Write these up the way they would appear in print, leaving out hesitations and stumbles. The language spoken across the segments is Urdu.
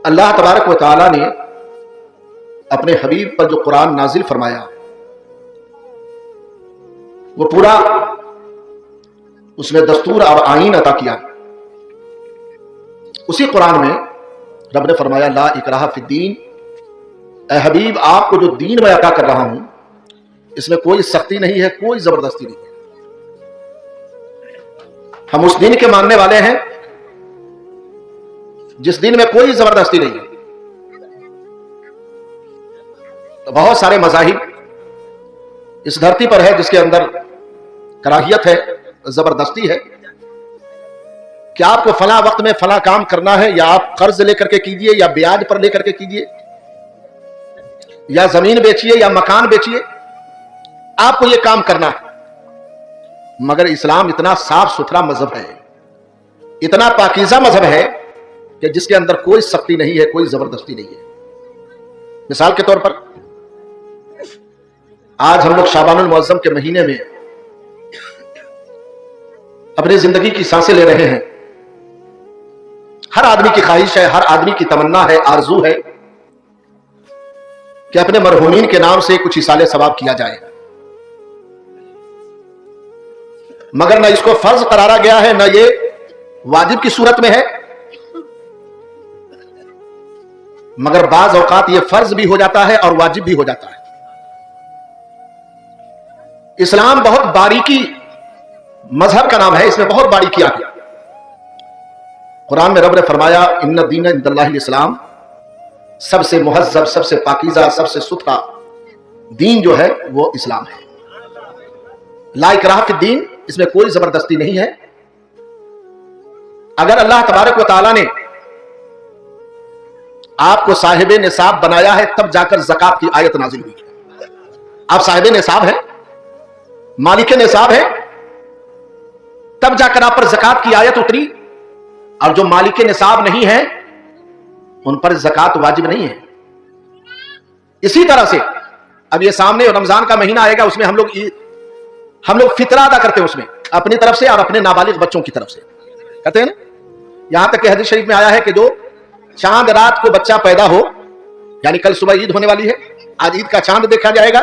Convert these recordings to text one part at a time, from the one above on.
اللہ تبارک و تعالی نے اپنے حبیب پر جو قرآن نازل فرمایا وہ پورا اس میں دستور اور آئین عطا کیا. اسی قرآن میں رب نے فرمایا لا اکراہ فی الدین، اے حبیب آپ کو جو دین میں عطا کر رہا ہوں اس میں کوئی سختی نہیں ہے، کوئی زبردستی نہیں ہے. ہم اس دین کے ماننے والے ہیں جس دین میں کوئی زبردستی نہیں ہے. تو بہت سارے مذاہب اس دھرتی پر ہے جس کے اندر کراہیت ہے، زبردستی ہے کہ آپ کو فلاں وقت میں فلاں کام کرنا ہے، یا آپ قرض لے کر کے کیجئے، یا بیاج پر لے کر کے کیجئے، یا زمین بیچیے یا مکان بیچیے، آپ کو یہ کام کرنا ہے. مگر اسلام اتنا صاف ستھرا مذہب ہے، اتنا پاکیزہ مذہب ہے کہ جس کے اندر کوئی سختی نہیں ہے، کوئی زبردستی نہیں ہے. مثال کے طور پر آج ہم لوگ شعبان المعظم کے مہینے میں اپنی زندگی کی سانسیں لے رہے ہیں. ہر آدمی کی خواہش ہے، ہر آدمی کی تمنا ہے، آرزو ہے کہ اپنے مرحومین کے نام سے کچھ ایصال ثواب کیا جائے. مگر نہ اس کو فرض قرارا گیا ہے، نہ یہ واجب کی صورت میں ہے. مگر بعض اوقات یہ فرض بھی ہو جاتا ہے اور واجب بھی ہو جاتا ہے. اسلام بہت باریکی مذہب کا نام ہے، اس میں بہت باریکیاں ہیں. قرآن میں رب نے فرمایا ان الدین عند اللہ الاسلام، سب سے مہذب، سب سے پاکیزہ، سب سے ستھرا دین جو ہے وہ اسلام ہے. لا اکراہ فی الدین، اس میں کوئی زبردستی نہیں ہے. اگر اللہ تبارک و تعالی نے آپ کو صاحب نصاب بنایا ہے تب جا کر زکات کی آیت نازل ہوئی. آپ صاحب نصاب ہیں، مالک نصاب ہے، تب جا کر آپ پر زکات کی آیت اتری. اور جو مالک نصاب نہیں ہے ان پر زکات واجب نہیں ہے. اسی طرح سے اب یہ سامنے رمضان کا مہینہ آئے گا، اس میں ہم لوگ فطرہ ادا کرتے ہیں، اس میں اپنی طرف سے اور اپنے نابالغ بچوں کی طرف سے کرتے ہیں نا. یہاں تک کہ حدیث شریف میں آیا ہے کہ جو چاند رات کو بچہ پیدا ہو، یعنی کل صبح عید ہونے والی ہے، آج عید کا چاند دیکھا جائے گا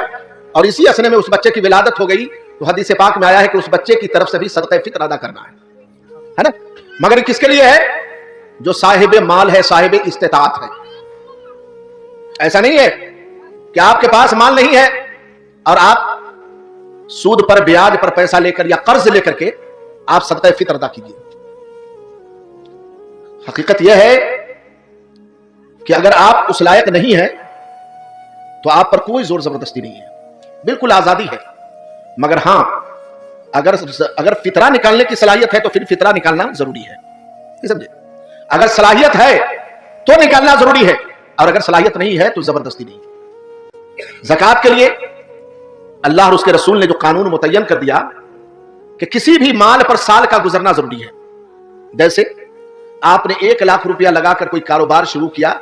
اور اسی اسنے میں اس بچے کی ولادت ہو گئی، تو حدیث پاک میں آیا ہے کہ اس بچے کی طرف سے بھی صدقہ فطر ادا کرنا ہے نا. مگر کس کے لیے ہے؟ جو صاحب مال ہے، صاحب استطاعت ہے. ایسا نہیں ہے کہ آپ کے پاس مال نہیں ہے اور آپ سود پر، بیاج پر پیسہ لے کر یا قرض لے کر کے آپ صدقہ فطر ادا کیجیے. حقیقت یہ ہے کہ اگر آپ اس لائق نہیں ہیں تو آپ پر کوئی زور زبردستی نہیں ہے، بالکل آزادی ہے. مگر ہاں اگر فطرہ نکالنے کی صلاحیت ہے تو پھر فطرہ نکالنا ضروری ہے. سمجھے؟ اگر صلاحیت ہے تو نکالنا ضروری ہے، اور اگر صلاحیت نہیں ہے تو زبردستی نہیں. زکات کے لیے اللہ اور اس کے رسول نے جو قانون متعین کر دیا کہ کسی بھی مال پر سال کا گزرنا ضروری ہے. جیسے آپ نے 1 لاکھ روپیہ لگا کر کوئی کاروبار شروع کیا